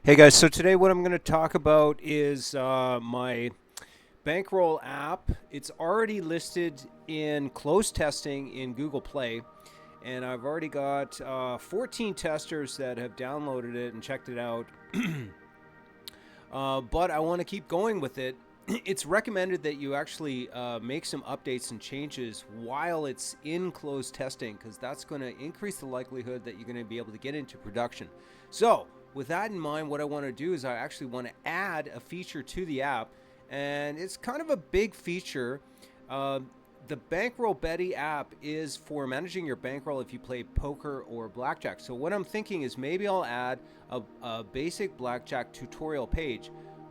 Hey guys, so today what I'm going to talk about is my Bankroll app. It's already listed in closed testing in Google Play, and I've already got 14 testers that have downloaded it and checked it out. But I want to keep going with it. It's recommended that you actually make some updates and changes while it's in closed testing because that's going to increase the likelihood that you're going to be able to get into production. So, with that in mind, what I want to do is I actually want to add a feature to the app, and it's kind of a big feature. Uh, the Bankroll Betty app is for managing your bankroll if you play poker or blackjack. So what I'm thinking is maybe I'll add a basic blackjack tutorial page,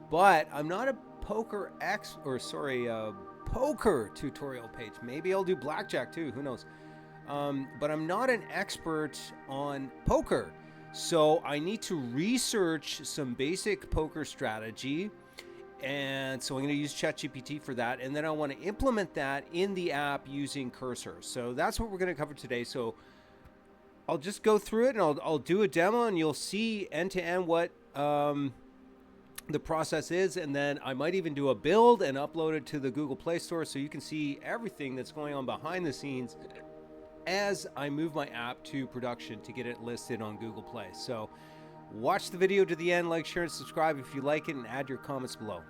but I'm not a poker tutorial page. Maybe I'll do blackjack too. Who knows? But I'm not an expert on poker, so I need to research some basic poker strategy, and so I'm going to use ChatGPT for that. And then I want to implement that in the app using Cursor. So that's what we're going to cover today. So I'll just go through it and I'll do a demo and you'll see end to end what the process is. And then I might even do a build and upload it to the Google Play Store so you can see everything that's going on behind the scenes as I move my app to production to get it listed on Google Play. So watch the video to the end, like, share, and subscribe if you like it, and add your comments below.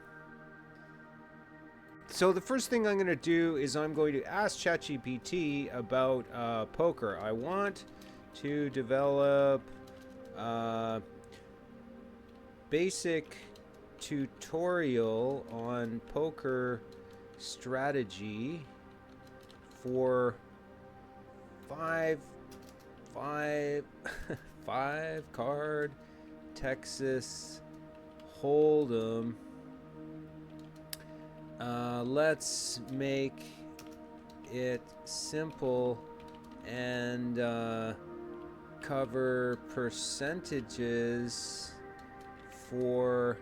So the first thing I'm going to do is I'm going to ask ChatGPT about poker. I want to develop basic tutorial on poker strategy for five card Texas Hold'em. Let's make it simple and cover percentages for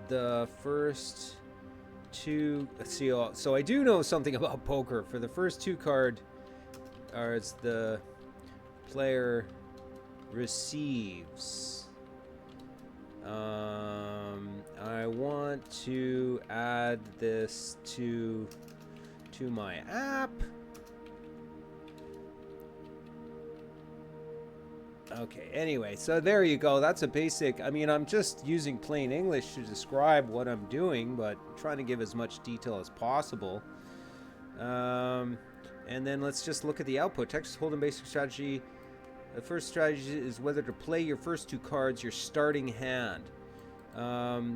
the first two. Let's see. So I do know something about poker. For the first two card cards, the player receives. I want to add this to my app. Okay, anyway, so there you go. That's a basic. I mean, I'm just using plain English to describe what I'm doing, but trying to give as much detail as possible. And then let's just look at the output. Texas Hold'em basic strategy. The first strategy is whether to play your first two cards, your starting hand.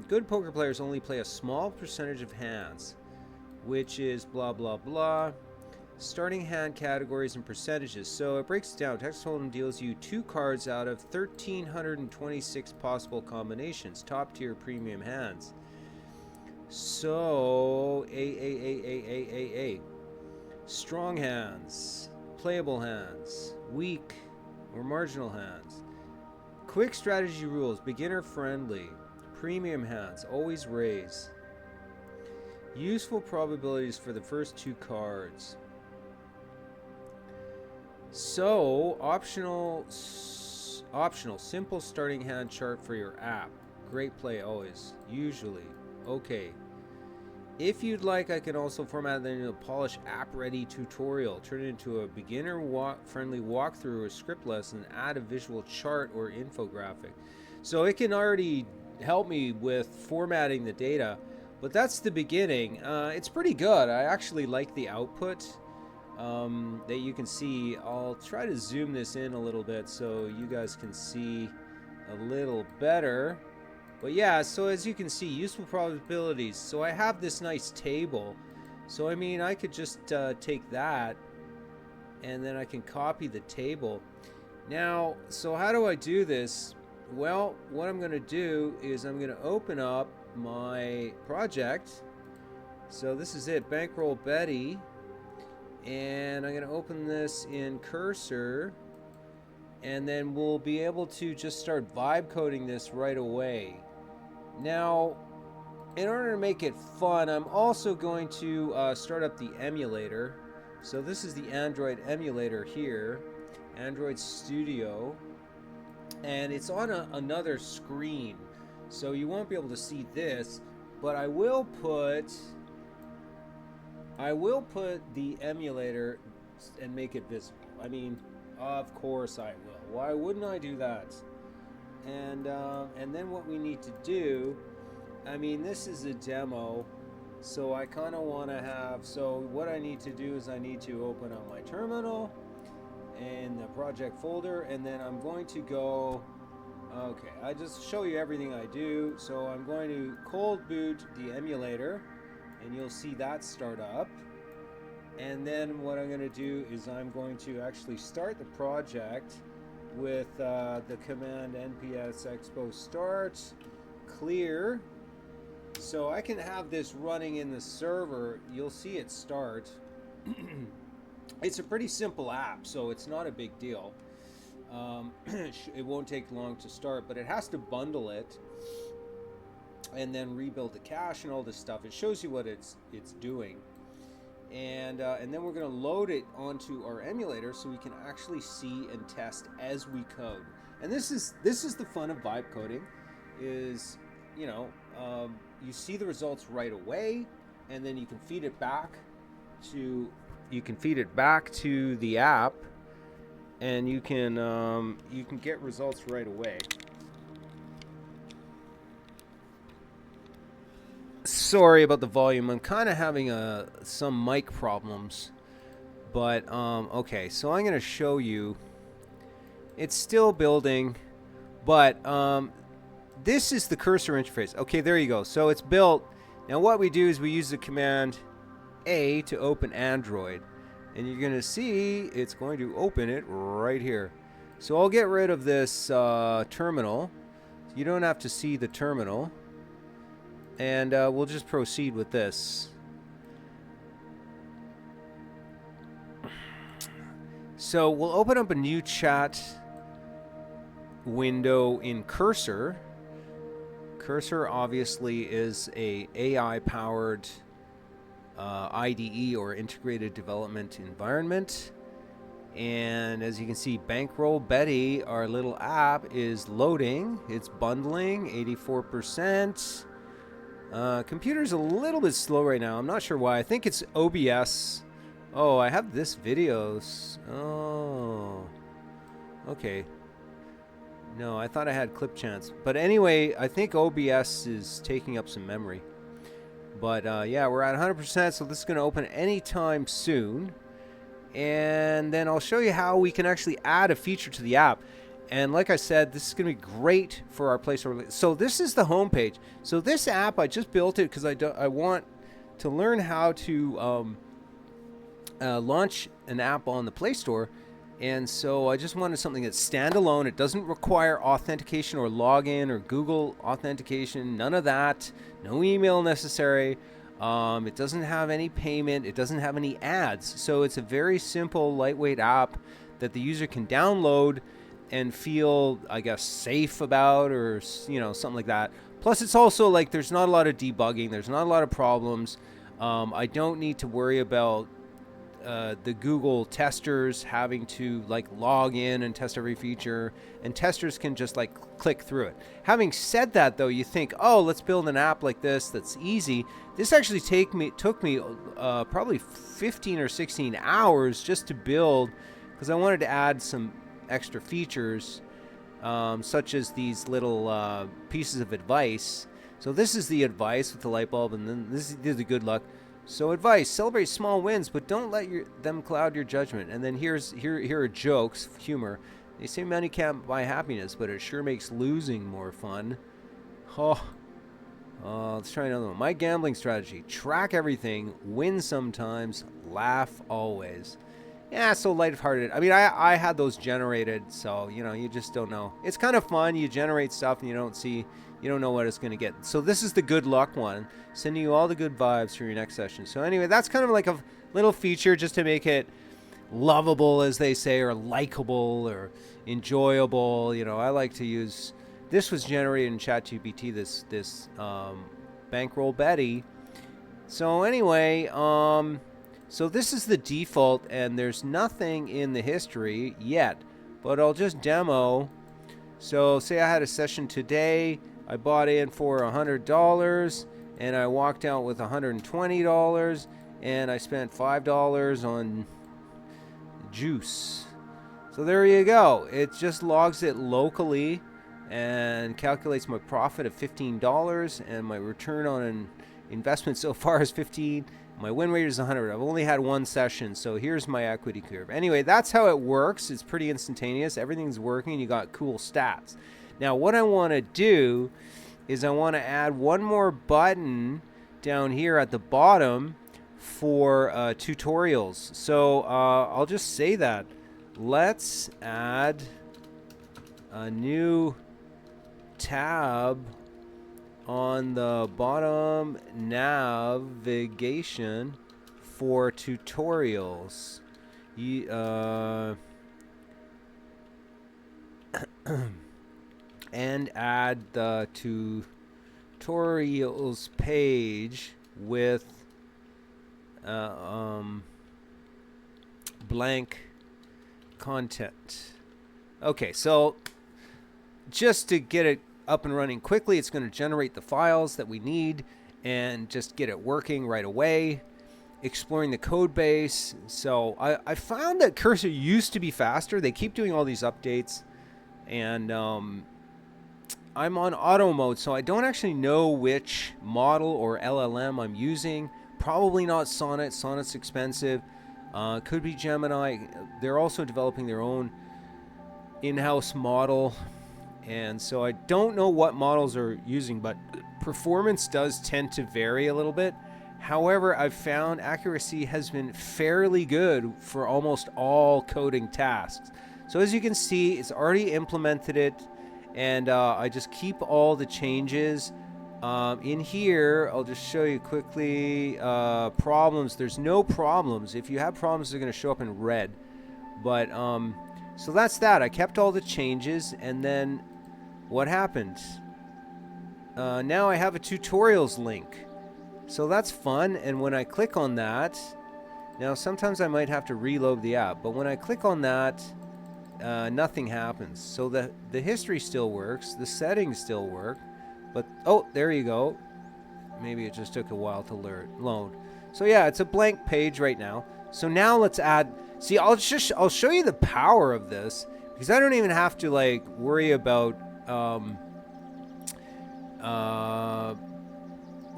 Good poker players only play a small percentage of hands, which is blah, blah, blah. Starting hand categories and percentages. So it breaks it down. Texas Hold'em deals you two cards out of 1,326 possible combinations. Top tier premium hands. So, A. Strong hands. Playable hands. Weak or marginal hands. Quick strategy rules. Beginner friendly. Premium hands. Always raise. Useful probabilities for the first two cards. So, optional, simple starting hand chart for your app. Great play always. Usually. Okay. If you'd like, I can also format that into a polished app-ready tutorial. Turn it into a beginner-friendly walkthrough or script lesson. Add a visual chart or infographic. So it can already help me with formatting the data, but that's the beginning. It's pretty good. I actually like the output that you can see. I'll try to zoom this in a little bit so you guys can see a little better. But yeah, so as you can see, useful probabilities. So I have this nice table. So I mean, I could just take that and then I can copy the table. Now, so how do I do this? Well, what I'm going to do is I'm going to open up my project. So this is it, Bankroll Betty. And I'm going to open this in Cursor. And then we'll be able to just start vibe coding this right away. Now, in order to make it fun, I'm also going to start up the emulator. So this is the Android emulator here, Android Studio. and it's on another screen, so you won't be able to see this, but I will put the emulator and make it visible. I mean, of course I will. Why wouldn't I do that? And then what we need to do, I mean, this is a demo, so I kind of want to have, so what I need to do is I need to open up my terminal in the project folder, and then I'm going to go, okay, I just show you everything I do. So I'm going to cold boot the emulator, and you'll see that start up. And then what I'm going to do is I'm going to actually start the project with the command nps expo start clear. So I can have this running in the server. You'll see it start. It's a pretty simple app, so it's not a big deal. It won't take long to start, but it has to bundle it and then rebuild the cache and all this stuff. It shows you what it's doing, and then we're going to load it onto our emulator so we can actually see and test as we code. And this is the fun of vibe coding, is you see the results right away, and then you can feed it back to the app, and you can get results right away. Sorry about the volume. I'm kind of having some mic problems, but okay. So I'm going to show you. It's still building, but this is the cursor interface. Okay, there you go. So it's built. Now what we do is we use the command A to open Android, and you're going to see it's going to open it right here. So I'll get rid of this terminal. You don't have to see the terminal, and we'll just proceed with this. So we'll open up a new chat window in Cursor. Cursor obviously is a AI-powered IDE, or integrated development environment. And as you can see, Bankroll Betty, our little app, is loading. It's bundling, 84%. Computer's a little bit slow right now. I'm not sure why. I think it's OBS. Oh, I have this videos. Oh, okay. No, I thought I had clip chance. But anyway, I think OBS is taking up some memory. But yeah, we're at 100%, so this is going to open anytime soon. And then I'll show you how we can actually add a feature to the app. And like I said, this is going to be great for our Play Store. So this is the home page. So this app, I just built it because I want to learn how to launch an app on the Play Store. And so I just wanted something that's standalone. It doesn't require authentication or login or Google authentication. None of that. No email necessary. It doesn't have any payment. It doesn't have any ads. So it's a very simple, lightweight app that the user can download and feel, I guess, safe about, or something like that. Plus, it's also like there's not a lot of debugging. There's not a lot of problems. I don't need to worry about the Google testers having to log in and test every feature, and testers can just click through it. Having said that, though, you think, oh, let's build an app like this that's easy. This actually took me probably 15 or 16 hours just to build, because I wanted to add some extra features, such as these little pieces of advice. So this is the advice with the light bulb, and then this is the good luck. So advice: celebrate small wins, but don't let them cloud your judgment. And then here are jokes, humor. They say money can't buy happiness, but it sure makes losing more fun. Let's try another one. My gambling strategy: track everything, win sometimes, laugh always. Yeah, so lighthearted. I mean, I had those generated, so you just don't know. It's kind of fun. You generate stuff and you don't know what it's going to get. So this is the good luck one, sending you all the good vibes for your next session. So anyway, that's kind of like a little feature just to make it lovable, as they say, or likable or enjoyable. I like to use. This was generated in ChatGPT. This Bankroll Betty. So anyway, so this is the default, and there's nothing in the history yet, but I'll just demo. So say I had a session today, I bought in for $100 and I walked out with $120 and I spent $5 on juice. So there you go. It just logs it locally and calculates my profit of $15 and my return on an investment so far is 15. My win rate is 100. I've only had one session, so here's my equity curve. Anyway, that's how it works. It's pretty instantaneous. Everything's working. You got cool stats. Now, what I want to do is I want to add one more button down here at the bottom for tutorials. So I'll just say that. Let's add a new tab on the bottom navigation for tutorials. And add the tutorials page with blank content. Okay, so just to get it up and running quickly, it's going to generate the files that we need and just get it working right away. Exploring the code base. So I found that Cursor used to be faster. They keep doing all these updates, and I'm on auto mode, so I don't actually know which model or LLM I'm using. Probably not Sonnet. Sonnet's expensive. Could be Gemini. They're also developing their own in-house model, and so I don't know what models are using, but performance does tend to vary a little bit. However, I've found accuracy has been fairly good for almost all coding tasks. So as you can see, it's already implemented it, and I just keep all the changes. In here, I'll just show you quickly problems. There's no problems. If you have problems, they're going to show up in red. But so that's that. I kept all the changes, and then what happened? Now I have a tutorials link. So that's fun, and when I click on that, now sometimes I might have to reload the app, but when I click on that, nothing happens. So the history still works, the settings still work, but oh, there you go. Maybe it just took a while to load. So yeah, it's a blank page right now. So now let's add. See, I'll show you the power of this, because I don't even have to like worry about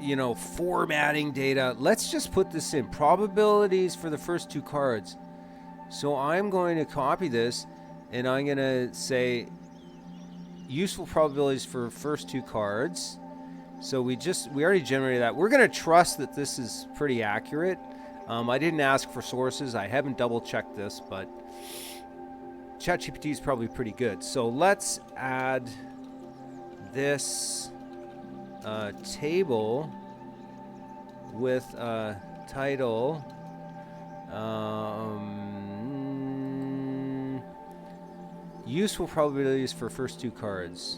you know, formatting data. Let's just put this in probabilities for the first two cards. So I'm going to copy this, and I'm going to say useful probabilities for first two cards. So we already generated that. We're going to trust that this is pretty accurate. I didn't ask for sources. I haven't double checked this, but ChatGPT is probably pretty good. So let's add this table with a title useful probabilities for first two cards.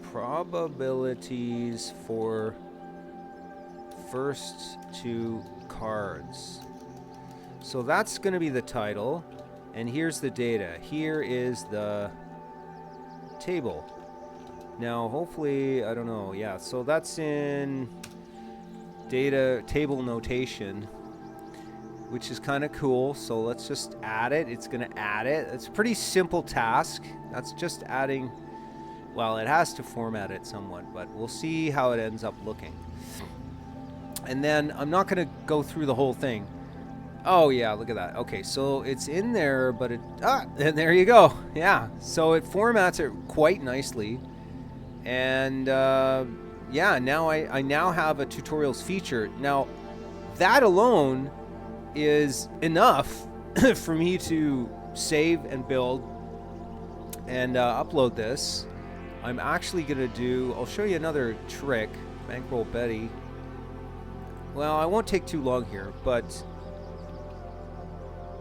Probabilities for first two cards. So that's going to be the title, and here's the data. Here is the table. Now hopefully, I don't know, yeah, so that's in data table notation, which is kind of cool. So let's just add it. It's going to add it. It's a pretty simple task. That's just adding, well, it has to format it somewhat, but we'll see how it ends up looking. And then I'm not going to go through the whole thing. Oh yeah, look at that. Okay, so it's in there, but and there you go. Yeah, so it formats it quite nicely. And yeah, now I now have a tutorials feature. Now that alone is enough for me to save and build and upload this. I'm actually gonna I'll show you another trick, Bankroll Betty. Well, I won't take too long here, but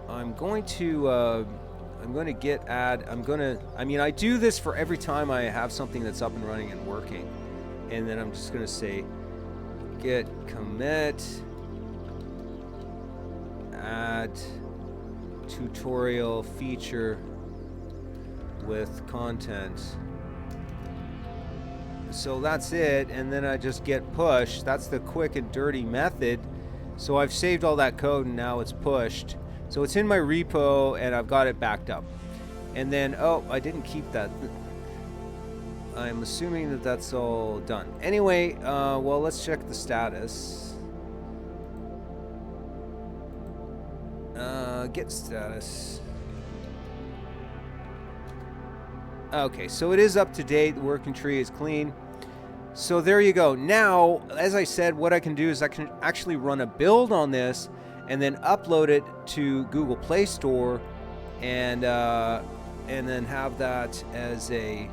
I do this for every time I have something that's up and running and working. And then I'm just going to say git commit add tutorial feature with content. So that's it, and then I just get push. That's the quick and dirty method. So I've saved all that code and now it's pushed. So it's in my repo and I've got it backed up. And then, oh, I didn't keep that. I'm assuming that that's all done. Anyway, well, let's check the status. Get status. Okay, so it is up to date. The working tree is clean. So there you go. Now, as I said, what I can do is I can actually run a build on this and then upload it to Google Play Store, and then have that as a.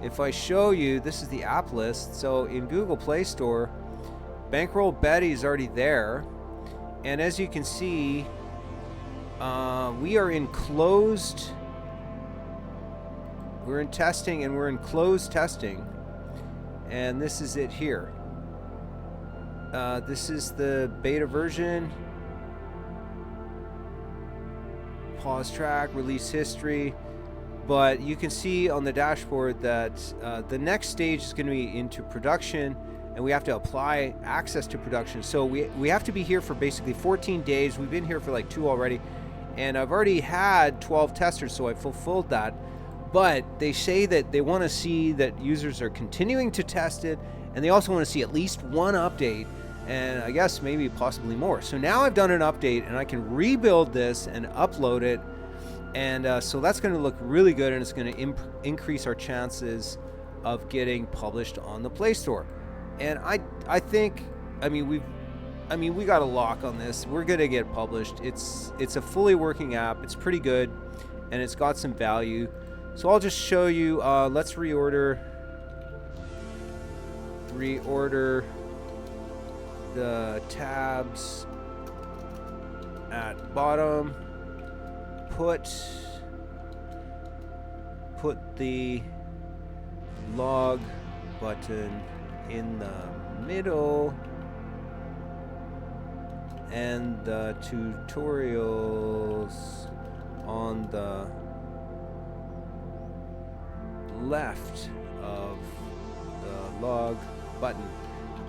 If I show you, this is the app list. So in Google Play Store, Bankroll Betty is already there, and as you can see, we are in closed. We're in testing, and we're in closed testing. And this is it here. This is the beta version. Pause track, release history. But you can see on the dashboard that the next stage is going to be into production, and we have to apply access to production. So we have to be here for basically 14 days. We've been here for like 2 already, and I've already had 12 testers, so I fulfilled that. But they say that they want to see that users are continuing to test it, and they also want to see at least 1 update, and I guess maybe possibly more. So now I've done an update, and I can rebuild this and upload it, and so that's going to look really good, and it's going to increase our chances of getting published on the Play Store. And I think, we got a lock on this. We're going to get published. It's a fully working app. It's pretty good, and it's got some value. So I'll just show you, let's reorder the tabs at bottom, put the log button in the middle, and the tutorials on the left of the log button.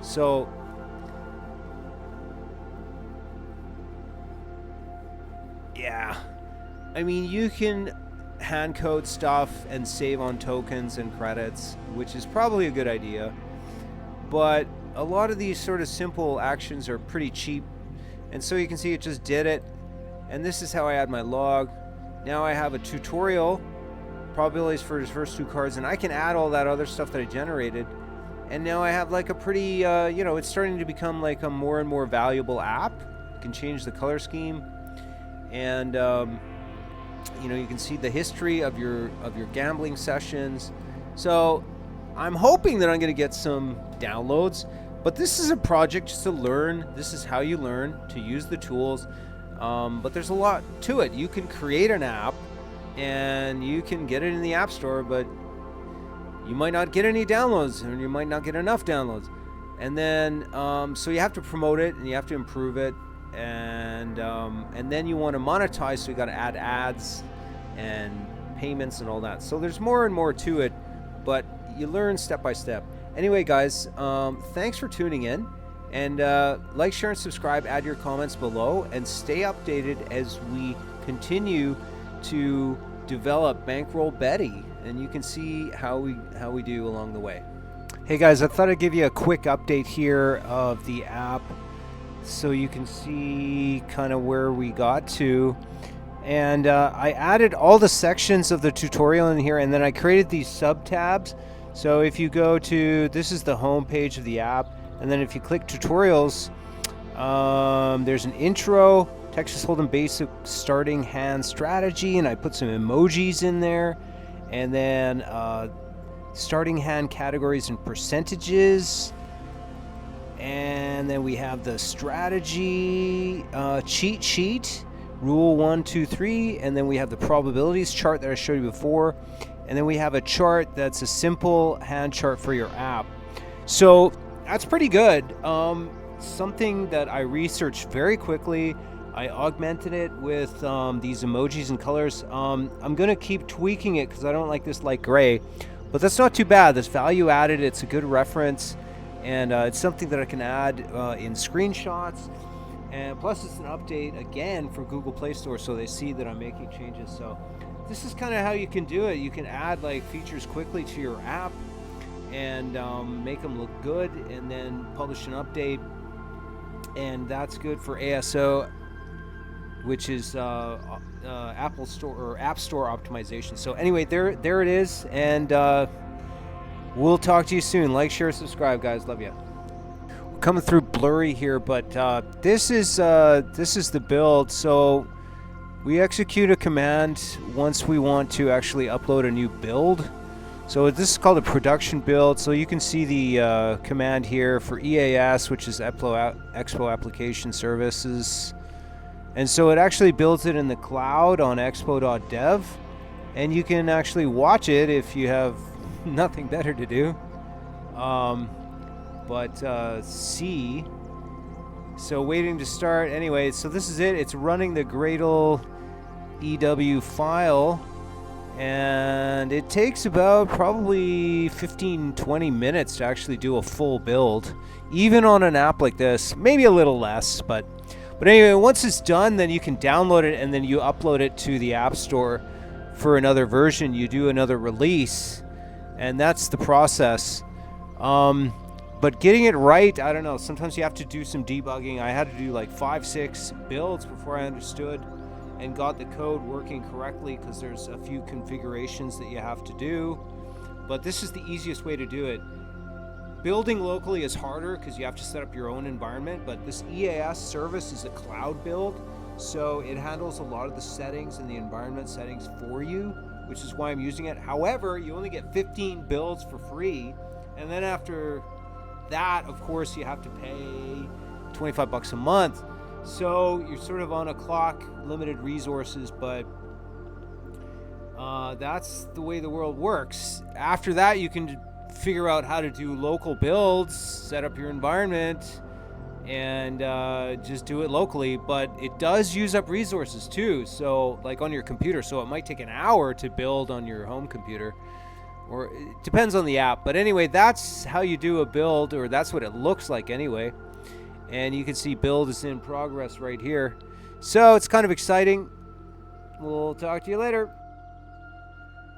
So yeah, you can hand code stuff and save on tokens and credits, which is probably a good idea, but a lot of these sort of simple actions are pretty cheap, and so you can see it just did it. And this is how I add my log. Now I have a tutorial, probabilities for his first 2 cards, and I can add all that other stuff that I generated, and now I have like a pretty it's starting to become like a more and more valuable app. You can change the color scheme, and you can see the history of your gambling sessions. So I'm hoping that I'm going to get some downloads, but this is a project just to learn. This is how you learn to use the tools, but there's a lot to it. You can create an app and you can get it in the App Store, but you might not get any downloads, and you might not get enough downloads. And then so you have to promote it, and you have to improve it, and then you want to monetize, so you got to add ads and payments and all that. So there's more and more to it, but you learn step by step. Anyway, guys, thanks for tuning in, and like, share, and subscribe. Add your comments below, and stay updated as we continue to develop Bankroll Betty, and you can see how we do along the way. Hey guys, I thought I'd give you a quick update here of the app so you can see kind of where we got to. And I added all the sections of the tutorial in here, and then I created these sub tabs. So if you go to, this is the home page of the app, and then if you click tutorials, there's an intro, Texas Hold'em basic starting hand strategy, and I put some emojis in there, and then starting hand categories and percentages, and then we have the strategy cheat sheet, rule 1, 2, 3, and then we have the probabilities chart that I showed you before, and then we have a chart that's a simple hand chart for your app. So that's pretty good. Something that I researched very quickly. I augmented it with these emojis and colors. I'm gonna keep tweaking it because I don't like this light gray, but that's not too bad. That's value added. It's a good reference, and it's something that I can add in screenshots. And plus, it's an update again for Google Play Store, so they see that I'm making changes. So this is kind of how you can do it. You can add like features quickly to your app and make them look good, and then publish an update. And that's good for ASO, which is Apple Store or App Store optimization. So anyway, there it is, and we'll talk to you soon. Like, share, subscribe, guys. Love you. We're coming through blurry here, but this is the build. So we execute a command once we want to actually upload a new build. So this is called a production build. So you can see the command here for EAS, which is Expo Application Services. And so it actually builds it in the cloud on expo.dev. And you can actually watch it if you have nothing better to do. C. So waiting to start. Anyway, so this is it. It's running the Gradle EW file. And it takes about probably 15-20 minutes to actually do a full build, even on an app like this. Maybe a little less, but anyway, once it's done, then you can download it and then you upload it to the App Store for another version. You do another release, and that's the process. But getting it right, I don't know. Sometimes you have to do some debugging. I had to do like 5-6 builds before I understood and got the code working correctly, because there's a few configurations that you have to do. But this is the easiest way to do it. Building locally is harder because you have to set up your own environment, but this EAS service is a cloud build, so it handles a lot of the settings and the environment settings for you, which is why I'm using it. However, you only get 15 builds for free, and then after that, of course, you have to pay $25 a month. So you're sort of on a clock, limited resources, but that's the way the world works. After that, you can figure out how to do local builds, set up your environment, and just do it locally. But it does use up resources too, so like on your computer. So it might take an hour to build on your home computer, or it depends on the app. But anyway, that's how you do a build, or that's what it looks like anyway. And you can see build is in progress right here. So it's kind of exciting. We'll talk to you later.